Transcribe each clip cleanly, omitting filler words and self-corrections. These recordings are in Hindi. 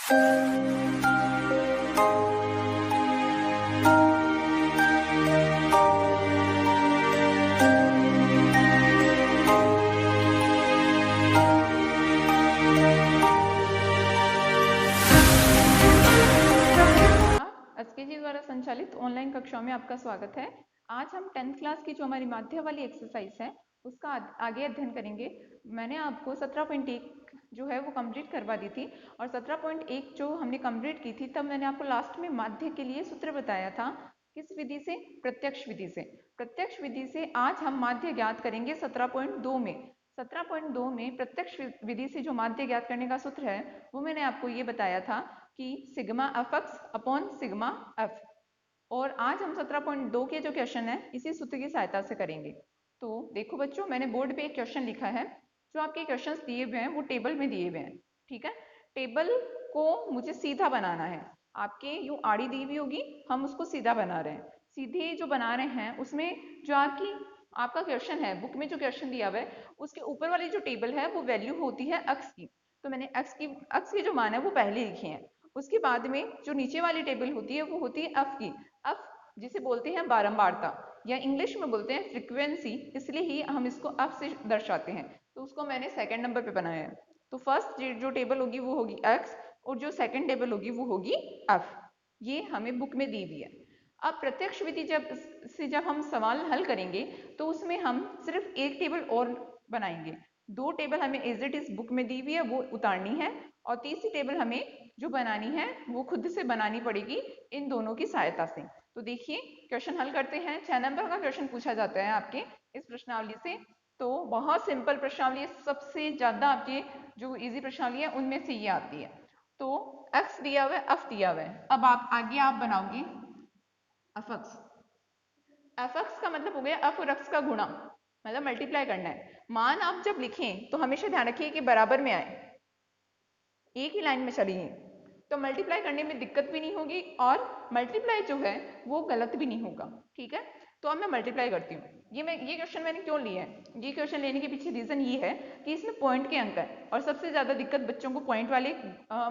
एसकेजी द्वारा संचालित ऑनलाइन कक्षाओं में आपका स्वागत है। आज हम 10th क्लास की जो हमारी माध्य वाली एक्सरसाइज है उसका आगे अध्ययन करेंगे। मैंने आपको 17.1 जो है वो कंप्लीट करवा दी थी और 17.1 जो हमने कंप्लीट की थी तब मैंने आपको लास्ट में माध्य के लिए सूत्र बताया था। किस विधि से? प्रत्यक्ष विधि से। प्रत्यक्ष विधि से आज हम माध्य ज्ञात करेंगे 17.2 में। 17.2 में प्रत्यक्ष विधि से जो माध्य ज्ञात करने का सूत्र है वो मैंने आपको ये बताया था कि sigma F x upon sigma F. और आज हम 17.2 के जो क्वेश्चन है इसी सूत्र की सहायता से करेंगे। तो देखो बच्चों, मैंने बोर्ड पे एक क्वेश्चन लिखा है। जो आपके क्वेश्चंस दिए हुए हैं वो टेबल में दिए हुए हैं, ठीक है। टेबल को मुझे सीधा बनाना है। आपके यूं आड़ी दी हुई होगी, हम उसको सीधा बना रहे हैं। सीधे जो बना रहे हैं उसमें जो आपका क्वेश्चन है, बुक में जो क्वेश्चन दिया हुआ है उसके ऊपर वाली जो टेबल है वो वैल्यू होती है एक्स की। तो मैंने एक्स की जो मान है वो पहले लिखी है। उसके बाद में जो नीचे वाली टेबल होती है वो होती है एफ की। एफ जिसे बोलते हैं बारंबारता या इंग्लिश में बोलते हैं फ्रीक्वेंसी, इसलिए ही हम इसको एफ से दर्शाते हैं। तो उसको मैंने सेकंड नंबर पे बनाया है। तो फर्स्ट जो टेबल होगी वो होगी एक्स और जो सेकंड टेबल होगी वो होगी एफ। ये हमें बुक में दी हुई है। अब प्रत्यक्ष विधि जब हम सवाल हल करेंगे तो उसमें हम सिर्फ एक टेबल और बनाएंगे। दो टेबल हमें एज इट इज बुक में दी हुई है वो उतारनी है और तीसरी टेबल हमें जो बनानी है वो खुद से बनानी पड़ेगी इन दोनों की सहायता से। तो देखिए क्वेश्चन हल करते हैं। 6 नंबर का क्वेश्चन पूछा जाता है आपके इस प्रश्नावली से। तो बहुत सिंपल प्रश्नावली है, सबसे ज्यादा आपके जो इजी प्रश्नावली है उनमें से ये आती है। तो x दिया हुआ है, f दिया हुआ है। अब आप आगे आप बनाओगे fx। fx का मतलब हो गया f और x का गुणा, मतलब मल्टीप्लाई करना है। मान आप जब लिखें तो हमेशा ध्यान रखिए कि बराबर में आए, एक ही लाइन में चलिए, तो मल्टीप्लाई करने में दिक्कत भी नहीं होगी और मल्टीप्लाई जो है वो गलत भी नहीं होगा, ठीक है। तो अब मैं मल्टीप्लाई करती हूँ। ये क्वेश्चन मैंने क्यों लिया है? ये क्वेश्चन लेने के पीछे रीजन ये है कि इसमें पॉइंट के अंक है और सबसे ज्यादा दिक्कत बच्चों को पॉइंट वाले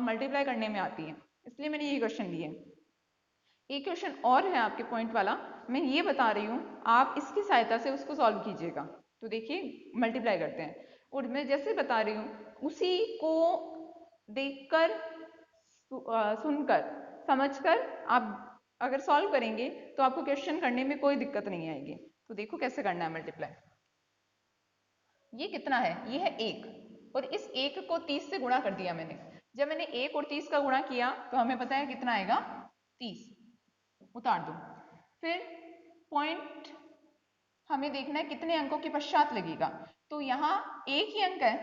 मल्टीप्लाई करने में आती है, इसलिए मैंने ये क्वेश्चन लिए। एक क्वेश्चन और है आपके पॉइंट वाला, मैं ये बता रही हूँ, आप इसकी सहायता से उसको सॉल्व कीजिएगा। तो देखिए मल्टीप्लाई करते हैं और मैं जैसे बता रही हूँ उसी को देखकर सुनकर समझकर आप अगर सॉल्व करेंगे तो आपको क्वेश्चन करने में कोई दिक्कत नहीं आएगी। तो देखो कैसे करना है मल्टीप्लाई। ये कितना है? ये है 1 और इस 1 को 30 से गुणा कर दिया मैंने। जब मैंने 1 और 30 का गुणा किया तो हमें पता है कितना आएगा, 30। उतार दो। फिर पॉइंट हमें देखना है कितने अंकों के पश्चात लगेगा। तो यहाँ एक ही अंक है,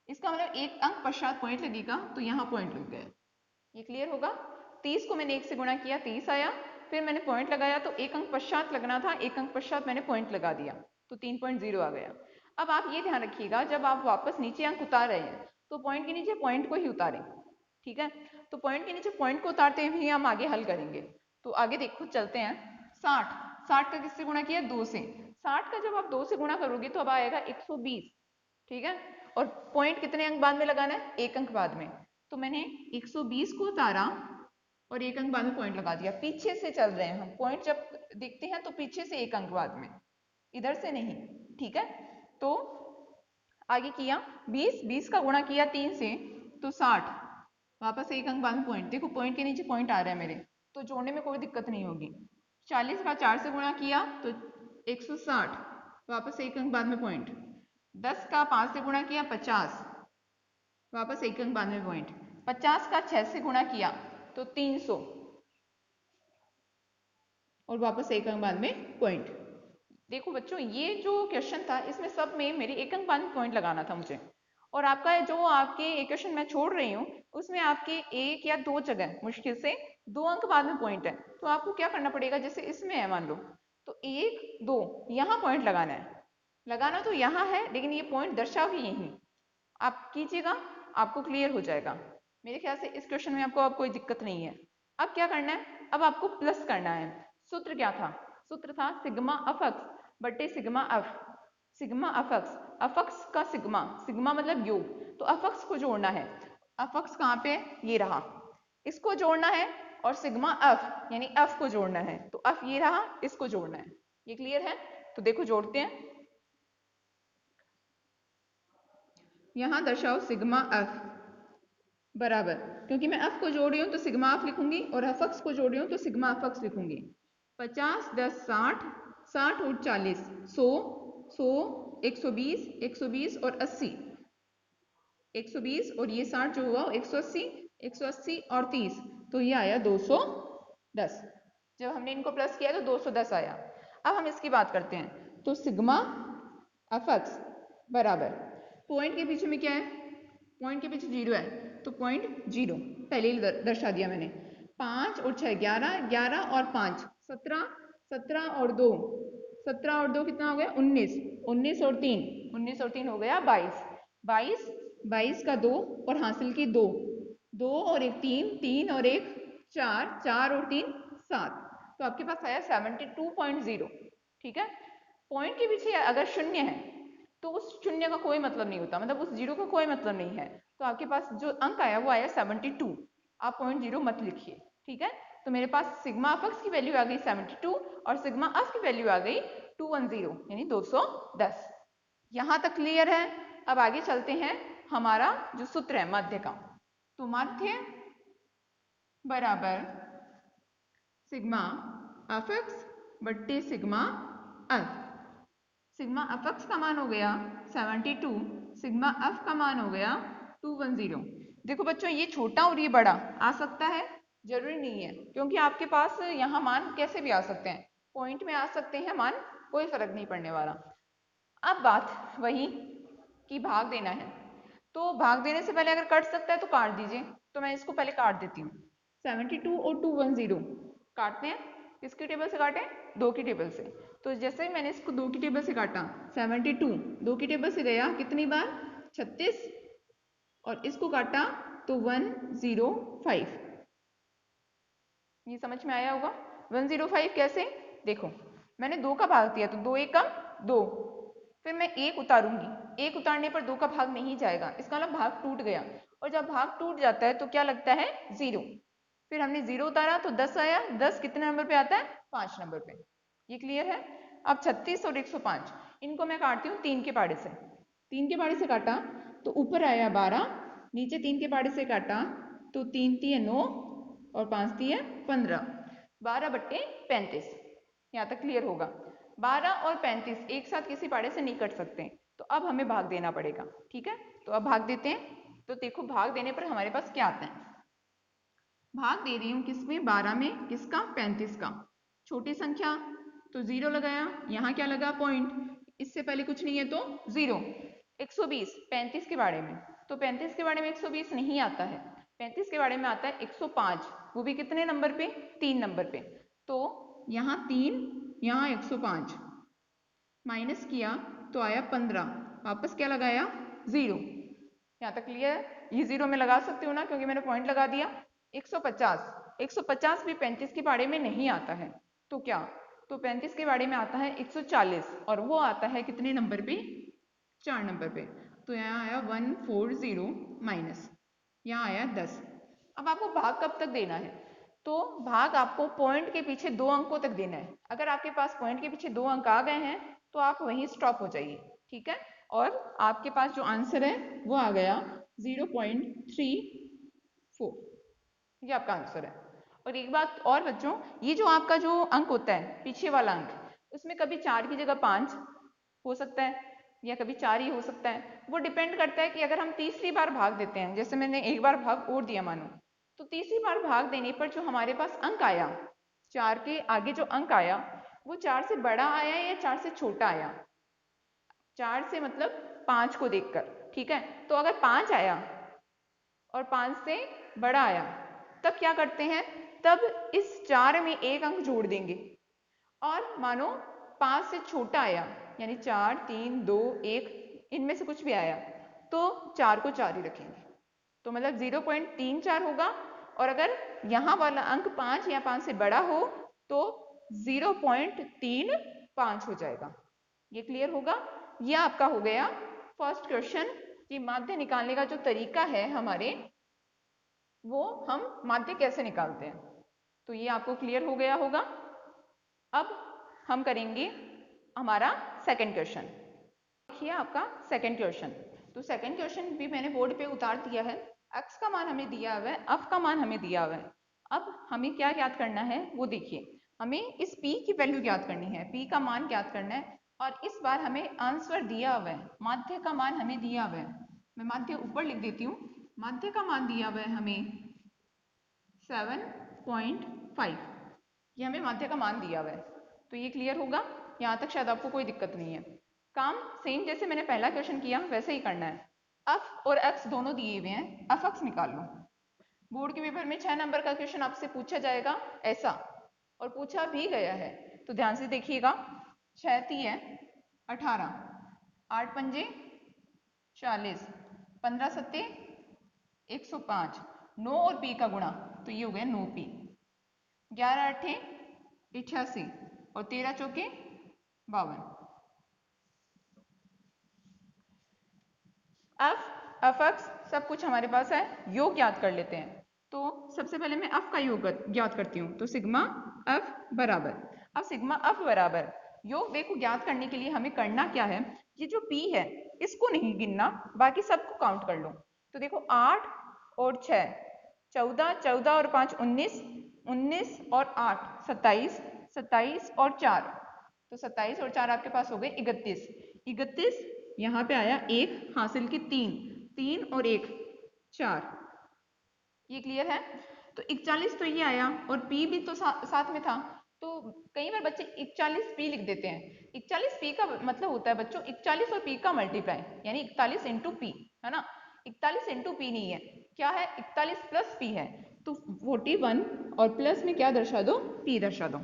इसका मतलब एक अंक पश्चात पॉइंट लगेगा, तो यहाँ पॉइंट लग गया। ये क्लियर होगा। 30 को मैंने 1 से गुणा किया, 30 आया। फिर मैंने पॉइंट लगाया तो एक अंक पश्चात लगना था, एक अंक पश्चात मैंने पॉइंट लगा दिया तो 3.0 आ गया। अब आप ये ध्यान रखिएगा जब आप वापस नीचे अंक उतार रहे हैं तो पॉइंट के नीचे पॉइंट को ही उतारें, ठीक है। तो पॉइंट के नीचे पॉइंट को उतारते हुए हम आगे हल करेंगे। तो आगे देखो चलते हैं। 60 60 का किससे गुणा किया? 2 से। 60 का जब आप 2 से गुणा करोगे तो अब आएगा 120, ठीक है। और पॉइंट कितने अंक बाद में लगाना है? एक अंक बाद में। तो मैंने 120 को उतारा और एक अंक बाद में पॉइंट लगा दिया। पीछे से चल रहे हैं हम, पॉइंट जब देखते हैं तो पीछे से एक अंक बाद में, इधर से नहीं, ठीक है। तो आगे किया 20 का गुणा किया 3 से तो 60, वापस एक अंक बाद में पॉइंट। देखो पॉइंट के नीचे पॉइंट आ रहा है मेरे, तो जोड़ने में कोई दिक्कत नहीं होगी। 40 का 4 से गुणा किया तो 160, वापस एक अंक बाद में पॉइंट। 10 का 5 से गुणा किया 50, वापस एक अंक बाद में पॉइंट। 50 का 6 से गुणा किया तो 300 और वापस एक अंक बाद में पॉइंट। देखो बच्चों ये जो क्वेश्चन था इसमें सब में मेरे एक अंक बाद में पॉइंट लगाना था मुझे, और आपका जो आपके क्वेश्चन मैं छोड़ रही हूँ उसमें आपके एक या दो जगह मुश्किल से 2 अंक बाद में पॉइंट है। तो आपको क्या करना पड़ेगा, जैसे इसमें है मान लो तो 1 2 यहाँ पॉइंट लगाना है। लगाना तो यहाँ है लेकिन ये पॉइंट दर्शाओ ही यहीं, आप कीजिएगा आपको क्लियर हो जाएगा। मेरे ख्याल से इस क्वेश्चन में आपको अब कोई दिक्कत नहीं है। अब क्या करना है, अब आपको प्लस करना है। सूत्र क्या था? सूत्र था सिग्मा अफक्स बटे सिग्मा एफ। सिग्मा अफक्स, अफक्स का सिग्मा, सिग्मा मतलब योग, तो अफक्स को जोड़ना है। अफक्स कहाँ पे, ये रहा, इसको जोड़ना है, और सिग्मा एफ यानी एफ को जोड़ना है, तो एफ ये रहा, इसको जोड़ना है। ये क्लियर है? तो देखो जोड़ते हैं, यहां दर्शाओ सिग्मा एफ बराबर, क्योंकि मैं एफ को जोड़ रही हूं तो सिग्मा एफ लिखूंगी, और एफक्स को जोड़ रही हूं तो सिग्मा एफक्स लिखूंगी। 50 10 60, 60 और 40 100, 100 120, 120 और 80, 120 और ये 60 जो हुआ 180, 180 और 30, तो ये आया 210। जब हमने इनको प्लस किया तो 210 आया। अब हम इसकी बात करते हैं, तो सिग्मा एफक्स बराबर, पॉइंट के पीछे में क्या है, पॉइंट के पीछे 0 है, तो पॉइंट 0 पहले ही दर्शा दिया मैंने। 5 और 6 11, 11 और 5 17, 17 और 2 17 और 2 कितना हो गया 19, 19 और 3 19 और 3 हो गया 22, 22 22 का 2 और हासिल की 2, 2 और एक 3, 3 और एक 4, 4 और 3 7, तो आपके पास आया 72.0। ठीक है, पॉइंट के पीछे अगर शून्य है तो उस शून्य का कोई मतलब नहीं होता, मतलब उस जीरो का कोई मतलब नहीं है, तो आपके पास जो अंक आया वो आया 72, आप 0.0 मत लिखिए। ठीक है, तो मेरे पास सिग्मा एफक्स की वैल्यू आ गई 72 और सिग्मा एफ की वैल्यू आ गई 210 यानी 210। यहां तक क्लियर है? अब आगे चलते हैं, हमारा जो सूत्र है माध्य का, तो माध्य बराबर सिग्मा एफक्स बट्टे सिग्मा एफ। सिग्मा एफक्स का मान हो गया 72, सिग्मा एफ का मान हो गया 210। देखो बच्चों, ये छोटा और ये बड़ा आ सकता है, जरूरी नहीं है, क्योंकि आपके पास यहाँ मान कैसे भी आ सकते हैं, पॉइंट में आ सकते हैं मान, कोई फर्क नहीं पड़ने वाला। अब बात वही कि भाग देना है, तो भाग देने से पहले अगर कट सकता है तो काट दीजिए, तो मैं इसको पहले काट देती हूँ। 72 और 210 काटते हैं, किसकी टेबल से काटें, 2 की टेबल से। तो जैसे ही मैंने इसको 2 की टेबल से काटा, 72 2 की टेबल से गया कितनी बार 36, और इसको काटा तो 105। ये समझ में आया होगा? 105 कैसे, देखो मैंने 2 का भाग दिया तो 2 एक कम 2, फिर मैं 1 उतारूंगी, 1 उतारने पर 2 का भाग नहीं जाएगा, इसका मतलब भाग टूट गया, और जब भाग टूट जाता है तो क्या लगता है 0, फिर हमने 0 उतारा तो 10 आया, 10 कितने नंबर पे आता है 5 नंबर पे। ये क्लियर है? अब 36 और 105 इनको मैं काटती हूँ 3 के पाड़े से, 3 के पाड़े से काटा तो ऊपर आया 12, नीचे 3 के पाड़े से काटा तो 3 3 9 और 5 3 15, 12 बट्टे 35। यहाँ तक क्लियर होगा? 12 और 35 एक साथ किसी पाड़े से नहीं कट सकते, तो अब हमें भाग देना पड़ेगा। ठीक है, तो अब भाग देते हैं, तो देखो भाग देने पर हमारे पास क्या आता है, भाग दे रही हूँ किसमें 12 में, किसका 35 का, छोटी संख्या तो 0 लगाया, यहाँ क्या लगा पॉइंट, इससे पहले कुछ नहीं है तो 0, 120 35 के बारे में, तो 35 के बारे में 120 नहीं आता है, 35 के बारे में आता है 105, वो भी कितने नंबर पे 3 नंबर पे, तो यहाँ 3 यहाँ 105 माइनस किया तो आया 15, वापस क्या लगाया 0। यहाँ तक क्लियर है? ये 0 में लगा सकती हूँ ना, क्योंकि मैंने पॉइंट लगा दिया। 150 भी 35 के बारे में नहीं आता है, तो क्या, तो 35 के बारे में आता है 140, और वो आता है कितने नंबर पे 4 नंबर पे, तो यहाँ आया 140 माइनस, यहाँ आया 10। अब आपको भाग कब तक देना है, तो भाग आपको पॉइंट के पीछे 2 अंकों तक देना है। अगर आपके पास पॉइंट के पीछे 2 अंक आ गए हैं तो आप वहीं स्टॉप हो जाइए। ठीक है, और आपके पास जो आंसर है वो आ गया 0.34, ये आपका आंसर है। और एक बात और बच्चों, ये जो आपका जो अंक होता है पीछे वाला अंक, उसमें कभी 4 की जगह 5 हो सकता है, या कभी 4 ही हो सकता है, वो डिपेंड करता है कि अगर हम तीसरी बार भाग देते हैं, जैसे मैंने एक बार भाग और दिया मानो, तो तीसरी बार भाग देने पर जो हमारे पास अंक आया, 4 के आगे जो अंक आया वो 4 से बड़ा आया या 4 से छोटा आया, 4 से मतलब 5 को देखकर। ठीक है, तो अगर 5 आया और 5 से बड़ा आया, तब क्या करते हैं, तब इस 4 में एक अंक जोड़ देंगे, और मानो 5 से छोटा आया, यानी 4 3 2 1 इनमें से कुछ भी आया, तो 4 को 4 ही रखेंगे, तो मतलब 0.34 होगा, और अगर यहाँ वाला अंक 5 या 5 से बड़ा हो तो 0.35 हो जाएगा। ये क्लियर होगा? ये आपका हो गया फर्स्ट क्वेश्चन कि माध्य निकालने का जो तरीका है हमारे वो हम माध्य कैसे निकालते हैं। तो ये आपको क्लियर हो गया होगा। अब हम करेंगे हमारा सेकंड क्वेश्चन। देखिए आपका सेकंड क्वेश्चन। तो सेकंड क्वेश्चन भी मैंने बोर्ड पे उतार दिया है। x का मान हमें दिया हुआ है, f का मान हमें दिया हुआ है। अब हमें क्या ज्ञात करना है वो देखिए। हमें इस p की वैल्यू ज्ञात करनी है, p का मान ज्ञात करना है। और इस बार हमें आंसर दिया हुआ है, माध्य का मान हमें दिया हुआ है। मैं माध्य ऊपर लिख देती हूँ। माध्य का मान दिया हुआ है हमें 7.5। ये हमें माध्य का मान दिया हुआ है। तो ये क्लियर होगा, यहाँ तक शायद आपको कोई दिक्कत नहीं है। काम सेम जैसे मैंने पहला क्वेश्चन किया वैसे ही करना है। f और x दोनों दिए हुए हैं, fx निकाल लो। बोर्ड के पेपर में 6 नंबर का क्वेश्चन आपसे पूछा जाएगा ऐसा, और पूछा भी गया है। तो ध्यान से देखिएगा। 6 तिये 18, 8 पंजे 40, 15 सत्ते 105, 9 और p का गुणा, तो ये हो गया 9p। 11 अट्ठे 88 और 13 चौके 52। f x सब कुछ हमारे पास है, योग ज्ञात कर लेते हैं। तो सबसे पहले मैं f का योग ज्ञात करती हूँ। तो सिग्मा f बराबर, अब सिग्मा f बराबर योग देखो ज्ञात करने के लिए हमें करना क्या है, ये जो p है इसको नहीं गिनना, बाकी सबको काउंट कर लो। तो देखो 8 और 6 14, 14 और 5 19, 19 और 8 27, 27 और 4, तो 27 और 4 आपके पास हो गए 31। 31 यहाँ पे आया 1, हासिल की 3, 3 और 1 4। ये क्लियर है। तो 41 तो ये आया, और p भी तो साथ में था। तो कई बार बच्चे 41p लिख देते हैं। 41p का मतलब होता है बच्चों 41 और p का मल्टीप्लाई, यानी 41 इंटू p, है ना। 41 इंटू p नहीं है, क्या है 41 प्लस p है। तो 41 और प्लस में क्या दर्शा दो, p दर्शा दो।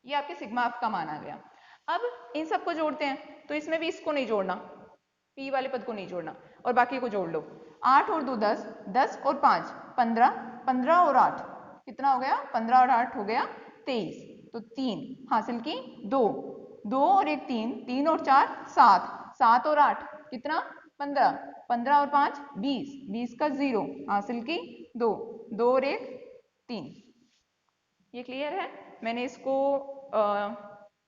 ये आपके सिग्मा f का मान आ गया। अब इन सबको जोड़ते हैं, तो इसमें भी इसको नहीं जोड़ना, p वाले पद को नहीं जोड़ना, और बाकी को जोड़ लो। 8 और 2 10, 10 और 5 15, 15 और 8 कितना हो गया, 15 और 8 हो गया 23। तो 3 हासिल की 2, 2 और 1 3, 3 और 4 7, 7 और 8 कितना 15, 15 और 5 20, 20 का 0 हासिल की 2, 2 और 1 3। ये क्लियर है। मैंने इसको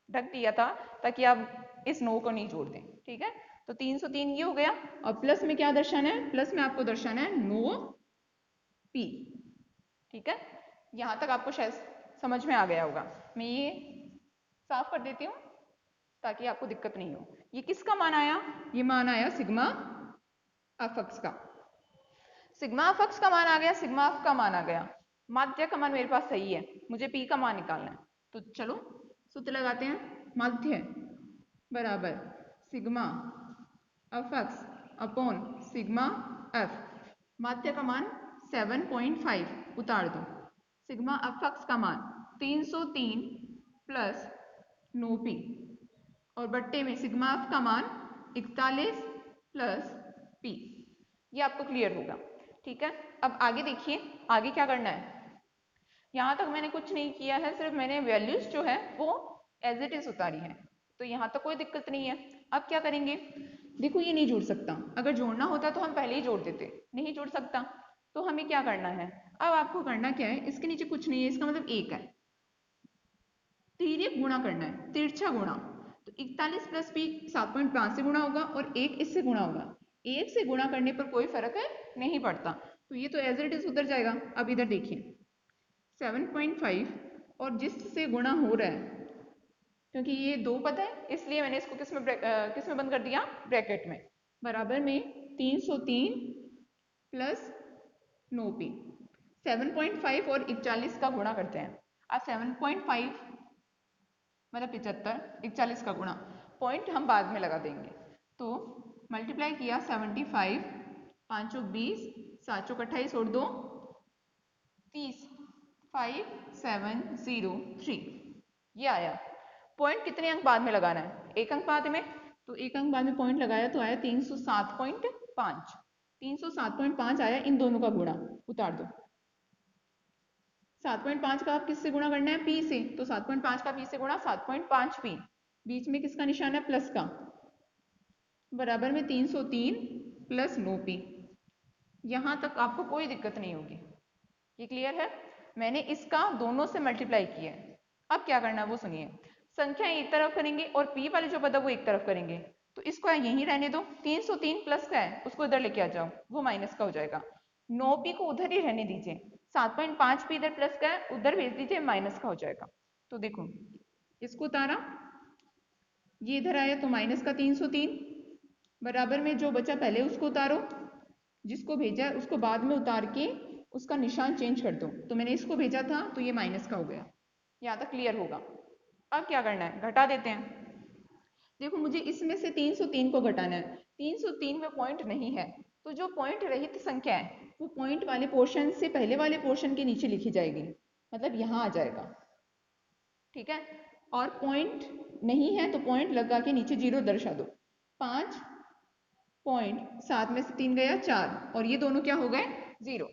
ढक दिया था ताकि आप इस 9 को नहीं जोड़ दें, ठीक है। तो 303 ये हो गया, और प्लस में क्या दर्शाना है, प्लस में आपको दर्शाना है 9p, ठीक है। यहां तक आपको शायद समझ में आ गया होगा। मैं ये साफ कर देती हूँ ताकि आपको दिक्कत नहीं हो। ये किसका मान आया, ये मान आया सिग्मा एफ का। सिग्मा एफ का मान आ गया, सिग्मा एफ का मान आ गया। माध्य का मान मेरे पास सही है, मुझे p का मान निकालना है। तो चलो सूत्र लगाते हैं। माध्य बराबर sigma F x upon sigma F. माध्य का मान 7.5 उतार दो। सिग्मा एफ एक्स का मान 303 प्लस 9p, और बट्टे में सिग्मा एफ का मान 41 प्लस p। ये आपको क्लियर होगा, ठीक है। अब आगे देखिए, आगे क्या करना है। यहाँ तक मैंने कुछ नहीं किया है, सिर्फ मैंने वैल्यूज जो है वो एज इट इज उतारी है। तो यहाँ तक कोई दिक्कत नहीं है। अब क्या करेंगे, देखो ये नहीं जुड़ सकता, अगर जोड़ना होता तो हम पहले ही जोड़ देते, नहीं जुड़ सकता। तो हमें क्या करना है, अब आपको करना क्या है, इसके नीचे कुछ नहीं है, इसका मतलब 1 है। तिर्यक गुणा करना है, तिरछा गुणा। तो 41 प्लस p 7.5 से गुणा होगा, और 1 इससे गुणा होगा। 1 से गुणा करने पर कोई फर्क नहीं पड़ता, तो ये तो एज इट इज उधर जाएगा। अब इधर देखिए 7.5 और जिससे गुणा हो रहा है, क्योंकि ये 2 पद है इसलिए मैंने इसको किस में बंद कर दिया, ब्रैकेट में। बराबर में 303 प्लस 9p। 7.5 और 41 का गुणा करते हैं। अब 7.5 मतलब 75, 41 का गुणा, पॉइंट हम बाद में लगा देंगे। तो मल्टीप्लाई किया 75, 5 चौक 20, 7 चौक 28 और 2 30, 5703 ये आया। पॉइंट कितने अंक बाद में लगाना है, 1 अंक बाद में। तो 1 अंक बाद में पॉइंट लगाया तो आया 307.5। 307.5 आया, इन दोनों का गुणा उतार दो। 7.5 का आप किससे गुणा करना है, p से। तो 7.5 का p से गुणा 7.5p, बीच में किसका निशान है, प्लस का। बराबर में 303 प्लस 9p। यहां तक आपको कोई दिक्कत नहीं होगी। ये क्लियर है? मैंने इसका दोनों से मल्टीप्लाई किया है। अब क्या करना है वो सुनिए। संख्या एक तरफ करेंगे और पी वाले जो पद है वो एक तरफ करेंगे, तो इसको यहीं रहने दो। 303 प्लस का है उसको इधर लेके आ जाओ, वो माइनस का हो जाएगा। 9p को उधर ही रहने दीजिए। 7.5p इधर प्लस का है उधर भेज दीजिए, माइनस का हो जाएगा। तो देखो इसको उतारा, ये इधर आया तो माइनस का 303, बराबर में जो बचा पहले उसको उतारो, जिसको भेजा है उसको बाद में उतार के उसका निशान चेंज कर दो। तो मैंने इसको भेजा था तो ये माइनस का हो गया। यहाँ तक क्लियर होगा। अब क्या करना है, घटा देते हैं। देखो मुझे इसमें से 303 को घटाना है। 303 में पॉइंट नहीं है, तो जो पॉइंट रहित संख्या है वो पॉइंट वाले पोर्शन से पहले वाले पोर्शन के नीचे लिखी जाएगी, मतलब यहाँ आ जाएगा। ठीक है, और पॉइंट नहीं है तो पॉइंट लगा के नीचे जीरो दर्शा दो। 5.7 में से 3 गया 4 और ये दोनों क्या हो गए, 0।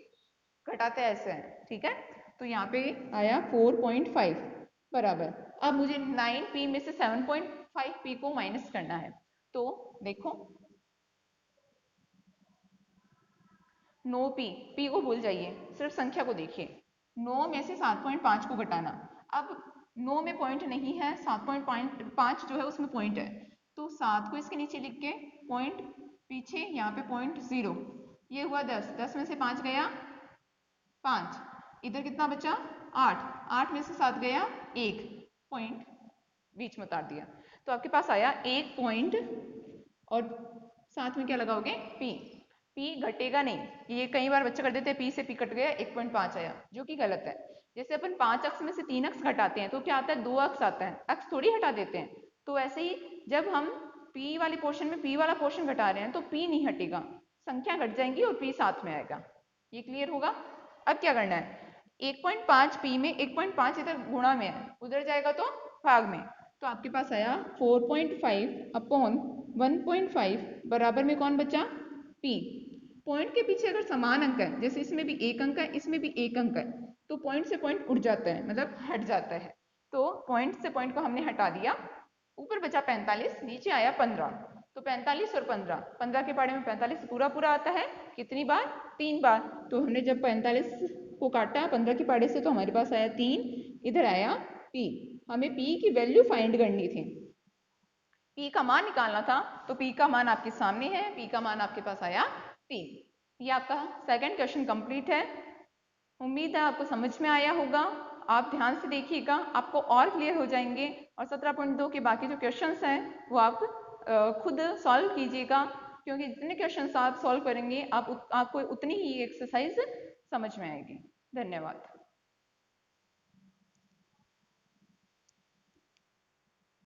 घटाते ऐसे हैं। ठीक है, तो यहाँ पे आया 4.5 बराबर। अब मुझे 9p में से 7.5p को माइनस करना है। तो देखो 9p, p को भूल जाइए, सिर्फ संख्या को देखिए। 9 में से 7.5 को घटाना। अब 9 में पॉइंट नहीं है, 7.5 जो है उसमें पॉइंट है, तो 7 को इसके नीचे लिख के पॉइंट पीछे यहाँ पे पॉइंट 0, ये हुआ 10। 10 में से 5 गया 5, इधर कितना बचा 8। 8 में से 7 गया 1, पॉइंट बीच में उतार दिया। तो आपके पास आया 1 पॉइंट और साथ में क्या लगाओगे p। p घटेगा नहीं, ये कई बार बच्चे कर देते हैं p से p कट गया 1.5 आया, जो कि गलत है। जैसे अपन 5 अक्ष में से 3 अक्ष घटाते हैं तो क्या आता है, 2 अक्ष आता है, अक्ष थोड़ी हटा देते हैं। तो ऐसे ही जब हम p वाले पोर्शन में p वाला पोर्शन घटा रहे हैं तो p नहीं हटेगा, संख्या घट जाएंगी और p साथ में आएगा। ये क्लियर होगा? अब क्या करना है, 1.5 p में 1.5 इधर गुणा में है, उधर जाएगा तो भाग में। तो आपके पास आया 4.5 अपॉन 1.5 बराबर में कौन बचा, p। पॉइंट के पीछे अगर समान अंक है, जैसे इसमें भी एक अंक है इसमें भी एक अंक है, तो पॉइंट से पॉइंट उड़ जाता है, मतलब हट जाता है। तो पॉइंट से पॉइंट को हमने हटा दिया, ऊपर बचा 45, नीचे आया 15। तो 45 और 15, 15 के पाड़े में 45 पूरा पूरा आता है, कितनी बार, 3 बार। तो हमने जब 45 को काटा 15 के पाड़े से तो हमारे पास आया 3, इधर आया p। हमें p की वैल्यू फाइंड करनी थी, p का मान निकालना था, तो p का मान आपके सामने है, p का मान आपके पास आया 3। ये आपका सेकंड क्वेश्चन कंप्लीट है। उम्मीद है आपको समझ में आया होगा। आप ध्यान से देखिएगा, आपको और क्लियर हो जाएंगे। और 17.2 के बाकी जो क्वेश्चंस हैं वो आप खुद सॉल्व कीजिएगा, क्योंकि जितने क्वेश्चंस आप सॉल्व करेंगे आपको उतनी ही एक्सरसाइज समझ में आएगी। धन्यवाद।